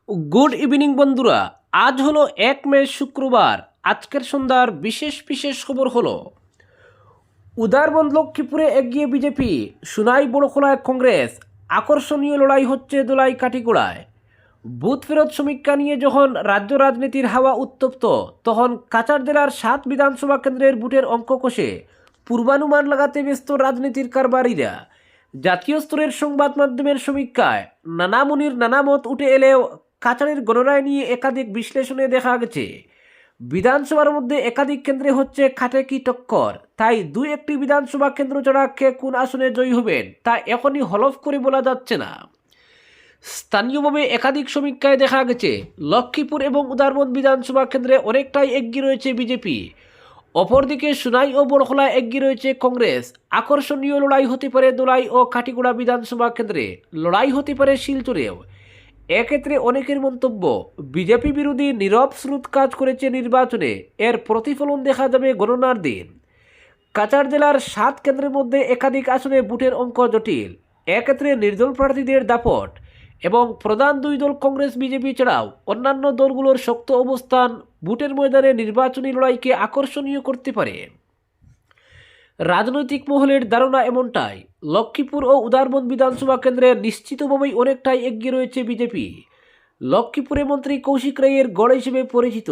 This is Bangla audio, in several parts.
গুড ইভিনিং বন্ধুরা। আজ হলো 1 মে শুক্রবার। আজকের সন্ধ্যার বিশেষ বিশেষ খবর হলো উদারবন্দ লক্ষ্মীপুরে এগিয়ে বিজেপি, সুনাই বড়খোলায় কংগ্রেস, আকর্ষণীয় লড়াই হচ্ছে দোলাই কাটিগোড়ায়। বুথ ফেরত সমীক্ষা নিয়ে যখন রাজ্য রাজনীতির হাওয়া উত্তপ্ত, তখন কাছাড় জেলার 7 বিধানসভা কেন্দ্রের বুথের অঙ্ক কষে পূর্বানুমান লাগাতে ব্যস্ত রাজনীতির কারবারিরা। জাতীয় স্তরের সংবাদ মাধ্যমের সমীক্ষায় নানা মুনির নানা মত উঠে এলেও কাছাড়ের গণরায় নিয়ে একাধিক বিশ্লেষণে দেখা গেছে বিধানসভার মধ্যে একাধিক কেন্দ্রে হচ্ছে খাটেকি টক্কর। তাই দুই একটি বিধানসভা কেন্দ্র ছাড়া কে কোন আসনে জয়ী হবেন তা এখনই হলফ করে বলা যাচ্ছে না। স্থানীয়ভাবে একাধিক সমীক্ষায় দেখা গেছে লক্ষ্মীপুর এবং উদারবন্দ বিধানসভা কেন্দ্রে অনেকটাই এগিয়ে রয়েছে বিজেপি। অপরদিকে সুনাই ও বড়খোলায় এগিয়ে রয়েছে কংগ্রেস। আকর্ষণীয় লড়াই হতে পারে দোলাই ও কাটিগোড়া বিধানসভা কেন্দ্রে, লড়াই হতে পারে শিলচরেও। এক্ষেত্রে অনেকের মন্তব্য, বিজেপি বিরোধী নীরব স্রোত কাজ করেছে নির্বাচনে, এর প্রতিফলন দেখা যাবে গণনার দিন। কাছাড় জেলার 7 কেন্দ্রের মধ্যে একাধিক আসনে বুথের অঙ্ক জটিল। এক্ষেত্রে নির্দল প্রার্থীদের দাপট এবং প্রধান দুই দল কংগ্রেস বিজেপি ছাড়াও অন্যান্য দলগুলোর শক্ত অবস্থান বুথের ময়দানে নির্বাচনী লড়াইকে আকর্ষণীয় করতে পারে। রাজনৈতিক মহলের ধারণা এমনটাই, লক্ষ্মীপুর ও উদারবন্দ বিধানসভা কেন্দ্রে নিশ্চিতভাবেই অনেকটাই এগিয়ে রয়েছে বিজেপি। লক্ষ্মীপুরে মন্ত্রী কৌশিক রায়ের গড় হিসেবে পরিচিত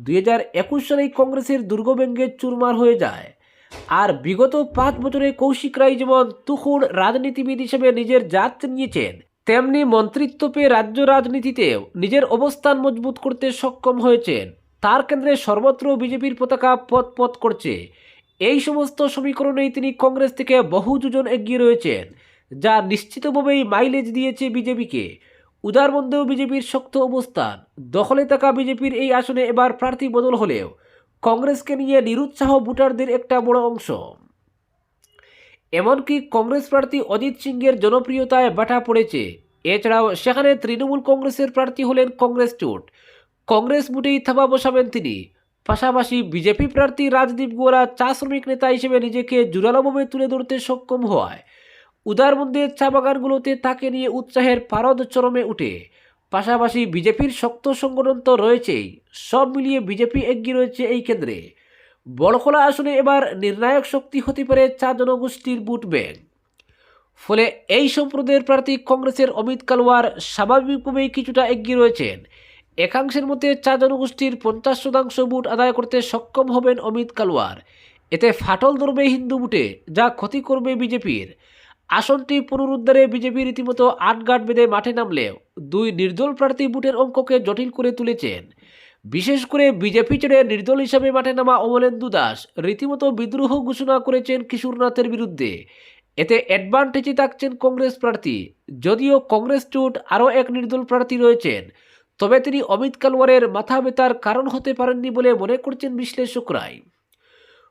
2021 সালেই কংগ্রেসের দুর্গব্যঙ্গে চুরমার হয়ে যায়। আর বিগত 5 বছরে কৌশিক রায় যেমন তুখুড় রাজনীতিবিদ হিসেবে নিজের জাত নিয়েছেন, তেমনি মন্ত্রিত্ব পেয়ে রাজ্য রাজনীতিতেও নিজের অবস্থান মজবুত করতে সক্ষম হয়েছেন। তার কেন্দ্রে সর্বত্র বিজেপির পতাকা পথ পথ করছে। এই সমস্ত সমীকরণেই তিনি কংগ্রেস থেকে বহু যোজন এগিয়ে রয়েছেন, যা নিশ্চিতভাবেই মাইলেজ দিয়েছে বিজেপিকে। উদারবন্দেও বিজেপির শক্ত অবস্থান। দখলে থাকা বিজেপির এই আসনে এবার প্রার্থী বদল হলেও কংগ্রেসকে নিয়ে নিরুৎসাহ ভোটারদের একটা বড় অংশ। এমনকি কংগ্রেস প্রার্থী অজিত সিংয়ের জনপ্রিয়তায় বাটা পড়েছে। এছাড়াও সেখানে তৃণমূল কংগ্রেসের প্রার্থী হলেন কংগ্রেস জোট। কংগ্রেস বুটেই থাবা বসাবেন তিনি। পাশাপাশি বিজেপি প্রার্থী রাজদীপ গোরা চা শ্রমিক নেতা হিসেবে নিজেকে জোরালোভাবে তুলে ধরতে সক্ষম হওয়ায় উদারবন্দের চা বাগানগুলোতে তাকে নিয়ে উৎসাহের পারদ চরমে উঠে। পাশাপাশি বিজেপির শক্ত সংগঠন তো রয়েছেই, সব মিলিয়ে বিজেপি এগিয়ে রয়েছে এই কেন্দ্রে। বড়খোলা আসনে এবার নির্ণায়ক শক্তি হতে পারে চা জনগোষ্ঠীর ভোট ব্যাংক। ফলে এই সম্প্রদায়ের প্রার্থী কংগ্রেসের অমিত কালওয়ার স্বাভাবিকভাবেই কিছুটা এগিয়ে রয়েছেন। একাংশের মতে চা জনগোষ্ঠীর 50% ভোট আদায় করতে সক্ষম হবেন অমিত কালওয়ার। এতে ফাটল ধরবে হিন্দু ভোটে, যা ক্ষতি করবে বিজেপির। আসনটি পুনরুদ্ধারে বিজেপি রীতিমতো আটঘাট বেঁধে মাঠে নামলেও দুই নির্দল প্রার্থী ভোটের অঙ্ককে জটিল করে তুলেছেন। বিশেষ করে বিজেপি ছেড়ে নির্দল হিসাবে মাঠে নামা অমলেন্দু দাস রীতিমতো বিদ্রোহ ঘোষণা করেছেন কিশোরনাথের বিরুদ্ধে। এতে অ্যাডভান্টেজে থাকছেন কংগ্রেস প্রার্থী। যদিও কংগ্রেস জোট আরও এক নির্দল প্রার্থী রয়েছেন, তবে তিনি অমিত কালওয়ারের মাথা ব্যথার কারণ হতে পারেননি বলে মনে করছেন বিশ্লেষকরাই।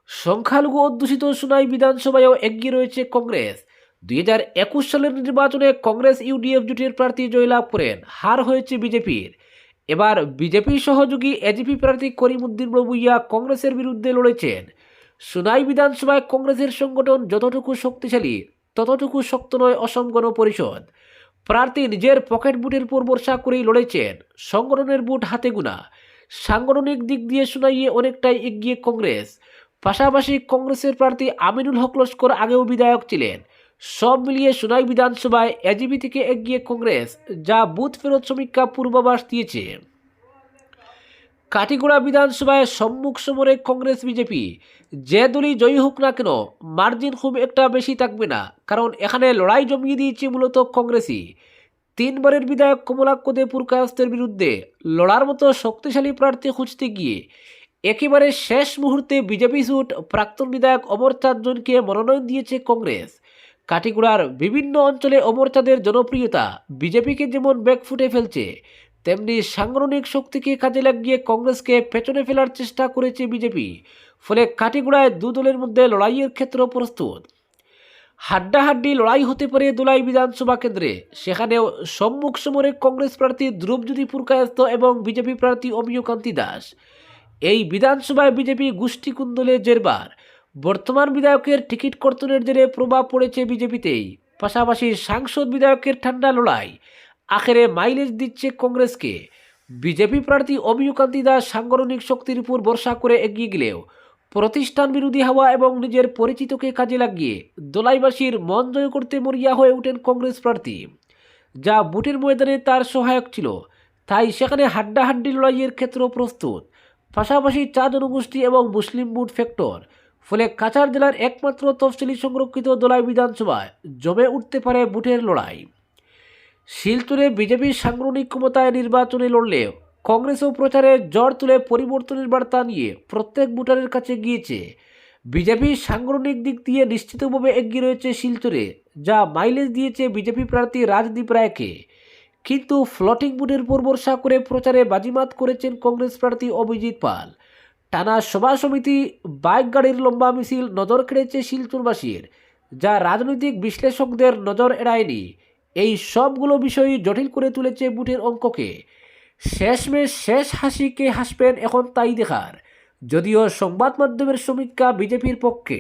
সংখ্যালঘু অধ্যুষিত সুনাই বিধানসভায়ও এগিয়ে রয়েছে কংগ্রেস। 2021 সালের নির্বাচনে কংগ্রেস ইউডিএফ জোটের প্রার্থী জয়লাভ করেন, হার হয়েছে বিজেপির। এবার বিজেপি সহযোগী এজিপি প্রার্থী করিমউদ্দিন বাবুইয়া কংগ্রেসের বিরুদ্ধে লড়েছেন। সুনাই বিধানসভায় কংগ্রেসের সংগঠন যতটুকু শক্তিশালী, ততটুকু শক্ত নয় অসম গণ পরিষদ। প্রার্থী নিজের পকেট বুটের উপর ভরসা করেই লড়েছেন, সংগঠনের বুট হাতে গোনা। সাংগঠনিক দিক দিয়ে সুনাইয়ে অনেকটাই এগিয়ে কংগ্রেস। পাশাপাশি কংগ্রেসের প্রার্থী আমিনুল হক লস্কর আগেও বিধায়ক ছিলেন। সব মিলিয়ে সুনাই বিধানসভায় এজিপি থেকে এগিয়ে কংগ্রেস, যা বুথ ফেরত সমীক্ষা পূর্বাভাস দিয়েছে। কাটিগোড়া বিধানসভায় সম্মুখ সমরে কংগ্রেস বিজেপি। যে দলই জয়ী হোক না কেন, মার্জিন খুব একটা বেশি থাকবে না, কারণ এখানে লড়াই জমিয়ে দিয়েছে মূলত কংগ্রেসই। 3বারের বিধায়ক কমলাক্ষ দে পুরকায়স্থের বিরুদ্ধে লড়ার মতো শক্তিশালী প্রার্থী খুঁজতে গিয়ে একেবারে শেষ মুহূর্তে বিজেপি জোট প্রাক্তন বিধায়ক অমরচাঁদ জনকে মনোনয়ন দিয়েছে কংগ্রেস। কাটিগোড়ার বিভিন্ন অঞ্চলে অমরচাঁদের জনপ্রিয়তা বিজেপিকে যেমন ব্যাকফুটে ফেলছে, তেমনি সাংগঠনিক শক্তিকে কাজে লাগিয়ে কংগ্রেসকে পেছনে ফেলার চেষ্টা করেছে বিজেপি। ফলে কাটিগোড়ায় দু দলের মধ্যে লড়াইয়ের ক্ষেত্র প্রস্তুত। হাড্ডাহাড্ডি লড়াই হতে পারে দোলাই বিধানসভা কেন্দ্রে। সেখানেও সম্মুখ সমরে কংগ্রেস প্রার্থী ধ্রুবজ্যোতি পুরকায়স্থ এবং বিজেপি প্রার্থী অমিয় কান্তি দাস। এই বিধানসভায় বিজেপি গোষ্ঠী কুন্দলে জেরবার। বর্তমান বিধায়কের টিকিট কর্তনের জেরে প্রভাব পড়েছে বিজেপিতেই। পাশাপাশি সাংসদ বিধায়কের ঠান্ডা লড়াই। আখেরে মাইলেজ দিচ্ছে কংগ্রেসকে। বিজেপি প্রার্থী অমিয়কান্তি দাস সাংগঠনিক শক্তির উপর ভরসা করে এগিয়ে গেলেও প্রতিষ্ঠান বিরোধী হাওয়া এবং নিজের পরিচিতকে কাজে লাগিয়ে দোলাইবাসীর মন জয় করতে মরিয়া হয়ে ওঠেন কংগ্রেস প্রার্থী, যা ভোটের ময়দানে তার সহায়ক ছিল। তাই সেখানে হাড্ডাহাড্ডি লড়াইয়ের ক্ষেত্র প্রস্তুত, পাশাপাশি চা জনগোষ্ঠী এবং মুসলিম ভোট ফ্যাক্টর। ফলে কাছাড় জেলার একমাত্র তফসিলি সংরক্ষিত দোলাই বিধানসভায় জমে উঠতে পারে ভোটের লড়াই। শিলচরে বিজেপির সাংগঠনিক ক্ষমতায় নির্বাচনে লড়লেও কংগ্রেসও প্রচারে জ্বর তুলে পরিবর্তনের বার্তা নিয়ে প্রত্যেক ভোটারের কাছে গিয়েছে। বিজেপির সাংগঠনিক দিক দিয়ে নিশ্চিতভাবে এগিয়ে রয়েছে শিলচরে, যা মাইলেজ দিয়েছে বিজেপি প্রার্থী রাজদীপ রায়কে। কিন্তু ফ্লোটিং ভোটের উপর ভরসা করে প্রচারে বাজিমাত করেছেন কংগ্রেস প্রার্থী অভিজিৎ পাল। টানা সভা সমিতি, বাইক গাড়ির লম্বা মিছিল নজর কেড়েছে শিলচরবাসীর, যা রাজনৈতিক বিশ্লেষকদের নজর এড়ায়নি। এই সবগুলো বিষয়ই জটিল করে তুলেছে ভোটের অঙ্ককে। শেষমেশ শেষ হাসি কে হাসবেন এখন তাই দেখার, যদিও সংবাদ মাধ্যমের সমীক্ষা বিজেপির পক্ষে।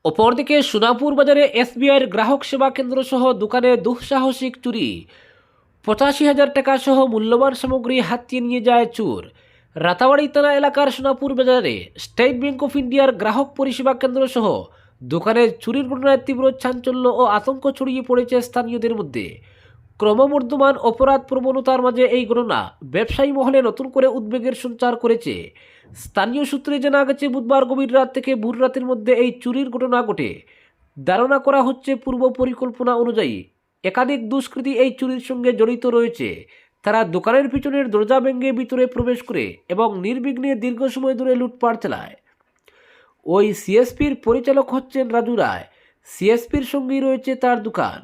অপরদিকে সোনাপুর বাজারে এসবিআইয়ের গ্রাহক সেবা কেন্দ্র সহ দোকানে দুঃসাহসিক চুরি। 85,000 টাকা সহ মূল্যবান সামগ্রী হাতিয়ে নিয়ে যায় চোর। রাতাবাড়ি থানা এলাকার সোনাপুর বাজারে স্টেট ব্যাংক অফ ইন্ডিয়ার গ্রাহক পরিষেবা কেন্দ্র সহ দোকানে চুরির ঘটনায় তীব্র চাঞ্চল্য ও আতঙ্ক ছড়িয়ে পড়েছে স্থানীয়দের মধ্যে। ক্রমবর্ধমান অপরাধ প্রবণতার মাঝে এই ঘটনা ব্যবসায়ী মহলে নতুন করে উদ্বেগের সঞ্চার করেছে। স্থানীয় সূত্রে জানা গেছে, বুধবার গভীর রাত থেকে ভোর রাতের মধ্যে এই চুরির ঘটনা ঘটে। ধারণা করা হচ্ছে পূর্ব পরিকল্পনা অনুযায়ী একাধিক দুষ্কৃতী এই চুরির সঙ্গে জড়িত রয়েছে। তারা দোকানের পিছনের দরজা ভেঙে ভিতরে প্রবেশ করে এবং নির্বিঘ্নে দীর্ঘ সময় ধরে লুটপাট চালায়। ওই সিএসপির পরিচালক হচ্ছেন রাজু রায়। সিএসপির সঙ্গেই রয়েছে তার দোকান।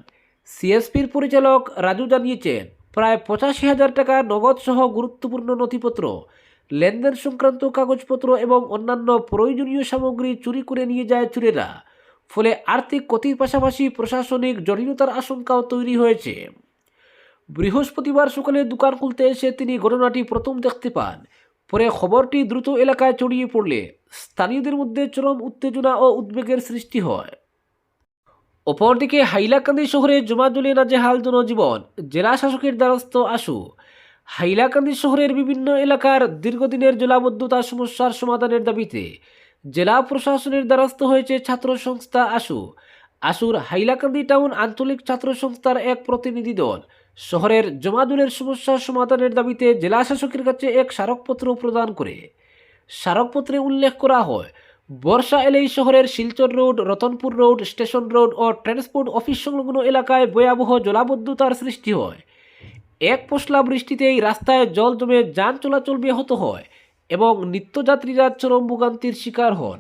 সিএসপির পরিচালক রাজু জানিয়েছেন, প্রায় 85,000 টাকা নগদ সহ গুরুত্বপূর্ণ নথিপত্র, লেনদেন সংক্রান্ত কাগজপত্র এবং অন্যান্য প্রয়োজনীয় সামগ্রী চুরি করে নিয়ে যায় চোরেরা। ফলে আর্থিক ক্ষতির পাশাপাশি প্রশাসনিক জটিলতার আশঙ্কাও তৈরি হয়েছে। বৃহস্পতিবার সকালে দোকান খুলতে এসে তিনি ঘটনাটি প্রথম দেখতে পান। পরে খবরটি দ্রুত এলাকায় ছড়িয়ে পড়লে স্থানীয়দের মধ্যে চরম উত্তেজনা ও উদ্বেগের সৃষ্টি হয়। অপরদিকে হাইলাকান্দি শহরে জমাজলে নাজেহাল জনজীবন, জেলা শাসকের দ্বারস্থ আশু। হাইলাকান্দি শহরের বিভিন্ন এলাকার দীর্ঘদিনের জলাবদ্ধতা সমস্যার সমাধানের দাবিতে জেলা প্রশাসনের দ্বারস্থ হয়েছে ছাত্র সংস্থা আশু। আশুর হাইলাকান্দি টাউন আঞ্চলিক ছাত্র সংস্থার এক প্রতিনিধি দল শহরের জমাজলের সমস্যা সমাধানের দাবিতে জেলা শাসকের কাছে এক স্মারকপত্র প্রদান করে। স্মারকপত্রে উল্লেখ করা হয়, বর্ষা এলেই শহরের Silchar road, Ratanpur road, station road ও ট্রান্সপোর্ট অফিস সংলগ্ন এলাকায় ভয়াবহ জলাবদ্ধতার সৃষ্টি হয়। এক পশলা বৃষ্টিতেই রাস্তায় জল জমে যান চলাচল ব্যাহত হয় এবং নিত্যযাত্রীরা চরম ভোগান্তির শিকার হন।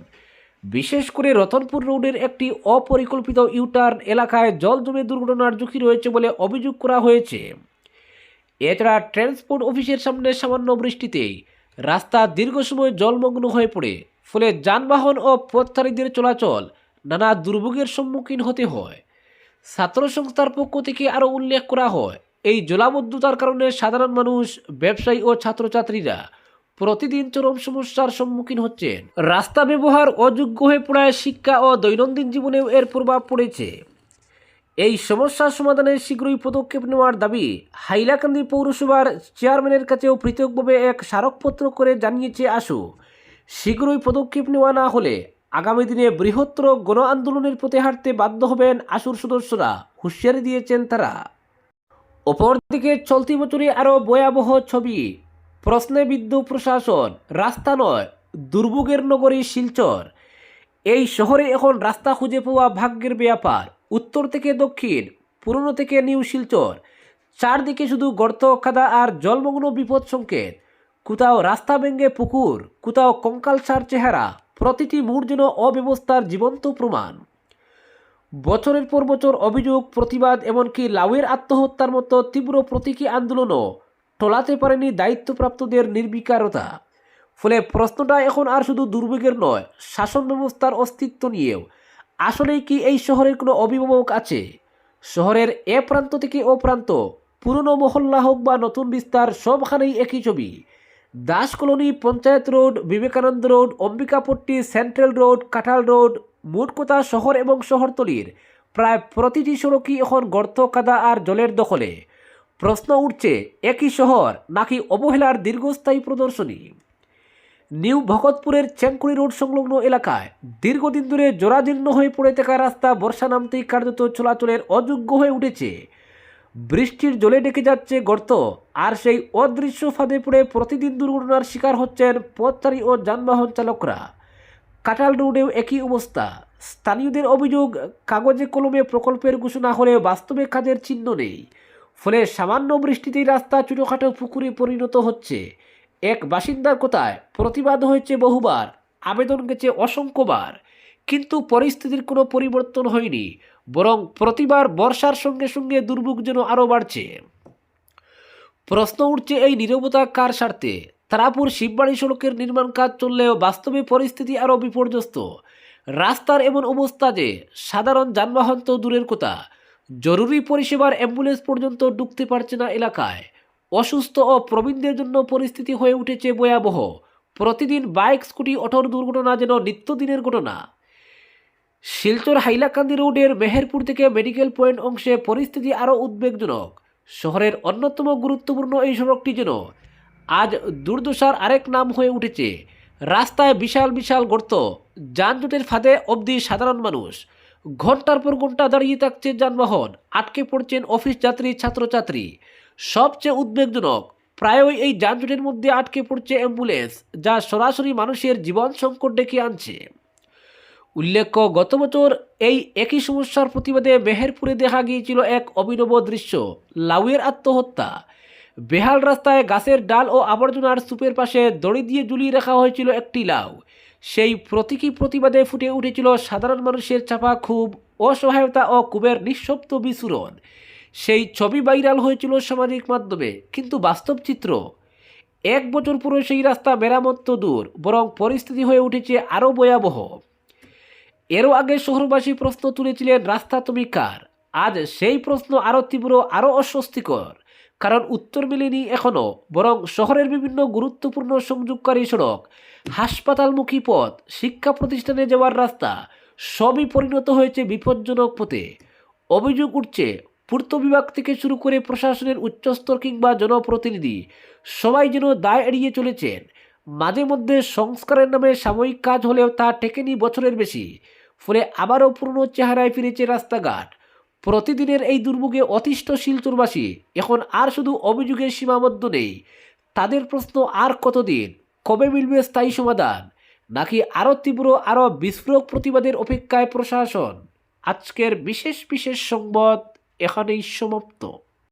বিশেষ করে রতনপুর রোডের একটি অপরিকল্পিত ইউটার্ন এলাকায় জল জমে দুর্ঘটনার ঝুঁকি রয়েছে বলে অভিযোগ করা হয়েছে। এছাড়া ট্রান্সপোর্ট অফিসের সামনে সামান্য বৃষ্টিতেই রাস্তা দীর্ঘ সময় জলমগ্ন হয়ে পড়ে, ফলে যানবাহন ও পথচারীদের চলাচল নানা দুর্ভোগের সম্মুখীন হতে হয়। ছাত্র সংস্থার পক্ষ থেকে আরও উল্লেখ করা হয়, এই জলাবদ্ধতার কারণে সাধারণ মানুষ, ব্যবসায়ী ও ছাত্রছাত্রীরা প্রতিদিন চরম সমস্যার সম্মুখীন হচ্ছেন। রাস্তা ব্যবহার অযোগ্য হয়ে পড়ায় শিক্ষা ও দৈনন্দিন জীবনেও এর প্রভাব পড়েছে। এই সমস্যার সমাধানে শীঘ্রই পদক্ষেপ নেওয়ার দাবি হাইলাকান্দি পৌরসভার চেয়ারম্যানের কাছেও পৃথকভাবে এক স্মারকপত্র করে জানিয়েছে আশু। শীঘ্রই পদক্ষেপ নেওয়া না হলে আগামী দিনে বৃহত্তর গণ আন্দোলনের পথে হাঁটতে বাধ্য হবেন আশুর সদস্যরা, হুঁশিয়ারি দিয়েছেন তারা। অপরদিকে চলতি বছরে আরও ভয়াবহ ছবি, প্রশ্নে বিদ্ধ প্রশাসন, রাস্তা নয় দুর্ভোগের নগরী শিলচর। এই শহরে এখন রাস্তা খুঁজে পাওয়া ভাগ্যের ব্যাপার। উত্তর থেকে দক্ষিণ, পুরনো থেকে নিউ শিলচর, চারদিকে শুধু গর্ত, কাদা আর জলমগ্ন বিপদ সংকেত। কোথাও রাস্তা ভেঙে পুকুর, কোথাও কঙ্কালসার চেহারা, প্রতিটি মোড় যেন অব্যবস্থার জীবন্ত প্রমাণ। বছরের পর বছর অভিযোগ, প্রতিবাদ, এমনকি লাউয়ের আত্মহত্যার মতো তীব্র প্রতীকী আন্দোলনও টলাতে পারেনি দায়িত্বপ্রাপ্তদের নির্বিকারতা। ফলে প্রশ্নটা এখন আর শুধু দুর্ভোগের নয়, শাসন ব্যবস্থার অস্তিত্ব নিয়েও। আসলেই কি এই শহরের কোনো অভিভাবক আছে? শহরের এ প্রান্ত থেকে ও প্রান্ত, পুরনো মহল্লা হোক বা নতুন বিস্তার, সবখানেই একই ছবি। Das colony, panchayat road, Vivekananda road, Ambikapatti, central road, কাঁঠাল রোড, মোট কথা শহর এবং শহরতলির প্রায় প্রতিটি সড়কই এখন গর্ত, কাদা আর জলের দখলে। প্রশ্ন উঠছে, একই শহর নাকি অবহেলার দীর্ঘস্থায়ী প্রদর্শনী? নিউ ভগতপুরের চেঙ্কুড়ি রোড সংলগ্ন এলাকায় দীর্ঘদিন ধরে জরাজীর্ণ হয়ে পড়ে থাকা রাস্তা বর্ষা নামতেই কার্যত চলাচলের অযোগ্য হয়ে উঠেছে। বৃষ্টির জলে ডেকে যাচ্ছে গর্ত, আর সেই অদৃশ্য ফাঁদে পড়ে প্রতিদিন দুর্ঘটনার শিকার হচ্ছেন পথচারী ও যানবাহন চালকরা। কাটাল রোডেও একই অবস্থা। স্থানীয়দের অভিযোগ, কাগজে কলমে প্রকল্পের ঘোষণা হলেও বাস্তবে কাজের চিহ্ন নেই। ফলে সামান্য বৃষ্টিতেই রাস্তা ছোটোখাটো পুকুরে পরিণত হচ্ছে। এক বাসিন্দার কথায়, প্রতিবাদ হয়েছে বহুবার, আবেদন গেছে অসংখ্যবার, কিন্তু পরিস্থিতির কোনো পরিবর্তন হয়নি। বরং প্রতিবার বর্ষার সঙ্গে সঙ্গে দুর্ভোগ যেন আরও বাড়ছে। প্রশ্ন উঠছে, এই নীরবতা কার স্বার্থে? তারাপুর শিববাড়ি সড়কের নির্মাণ কাজ চললেও বাস্তবে পরিস্থিতি আরও বিপর্যস্ত। রাস্তার এমন অবস্থা যে সাধারণ যানবাহন তো দূরের কথা, জরুরি পরিষেবার অ্যাম্বুলেন্স পর্যন্ত ঢুকতে পারছে না এলাকায়। অসুস্থ ও প্রবীণদের জন্য পরিস্থিতি হয়ে উঠেছে ভয়াবহ। প্রতিদিন বাইক, স্কুটি, অটোর দুর্ঘটনা যেন নিত্যদিনের ঘটনা। শিলচর হাইলাকান্দি রোডের মেহেরপুর থেকে মেডিকেল পয়েন্ট অংশে পরিস্থিতি আরও উদ্বেগজনক। শহরের অন্যতম গুরুত্বপূর্ণ এই সড়কটি যেন আজ দুর্দশার আরেক নাম হয়ে উঠেছে। রাস্তায় বিশাল বিশাল গর্ত, যানজটের ফাঁদে অবধি সাধারণ মানুষ। ঘন্টার পর ঘন্টা দাঁড়িয়ে থাকছে যানবাহন, আটকে পড়ছেন অফিস যাত্রী, ছাত্রছাত্রী। সবচেয়ে উদ্বেগজনক, প্রায়ই এই যানজটের মধ্যে আটকে পড়ছে অ্যাম্বুলেন্স, যা সরাসরি মানুষের জীবন সংকট ডেকে আনছে। উল্লেখ্য, গত বছর এই একই সমস্যার প্রতিবাদে মেহেরপুরে দেখা গিয়েছিল এক অভিনব দৃশ্য, লাউয়ের আত্মহত্যা। বেহাল রাস্তায় গাছের ডাল ও আবর্জনার স্তূপের পাশে দড়ি দিয়ে ঝুলিয়ে রাখা হয়েছিল একটি লাউ। সেই প্রতীকী প্রতিবাদে ফুটে উঠেছিল সাধারণ মানুষের চাপা ক্ষোভ, অসহায়তা ও ক্ষোভের নিঃশব্দ বিস্ফোরণ। সেই ছবি ভাইরাল হয়েছিল সামাজিক মাধ্যমে, কিন্তু বাস্তব চিত্র, এক বছর পরে সেই রাস্তা মেরামত তো দূর, বরং পরিস্থিতি হয়ে উঠেছে আরও ভয়াবহ। এরও আগে শহরবাসী প্রশ্ন তুলেছিলেন, রাস্তা তুমি কার? আজ সেই প্রশ্ন আরও তীব্র, আরও অস্বস্তিকর। কারণ উত্তর মেলেনি এখনও। বরং শহরের বিভিন্ন গুরুত্বপূর্ণ সংযোগকারী সড়ক, হাসপাতালমুখী পথ, শিক্ষা প্রতিষ্ঠানে যাওয়ার রাস্তা সবই পরিণত হয়েছে বিপজ্জনক পথে। অভিযোগ উঠছে, পূর্ত বিভাগ থেকে শুরু করে প্রশাসনের উচ্চস্তর কিংবা জনপ্রতিনিধি সবাই যেন দায় এড়িয়ে চলেছেন। মাঝে মধ্যে সংস্কারের নামে সাময়িক কাজ হলেও তা টেকেনি বছরের বেশি। ফলে আবারও পুরনো চেহারায় ফিরেছে রাস্তাঘাট। প্রতিদিনের এই দুর্ভোগে অতিষ্ঠ শিলচরবাসী এখন আর শুধু অভিযোগের সীমাবদ্ধ নেই। তাদের প্রশ্ন, আর কতদিন? কবে মিলবে স্থায়ী সমাধান? নাকি আরও তীব্র, আরও বিস্ফোরক প্রতিবাদের অপেক্ষায় প্রশাসন? আজকের বিশেষ বিশেষ সংবাদ এখানেই সমাপ্ত।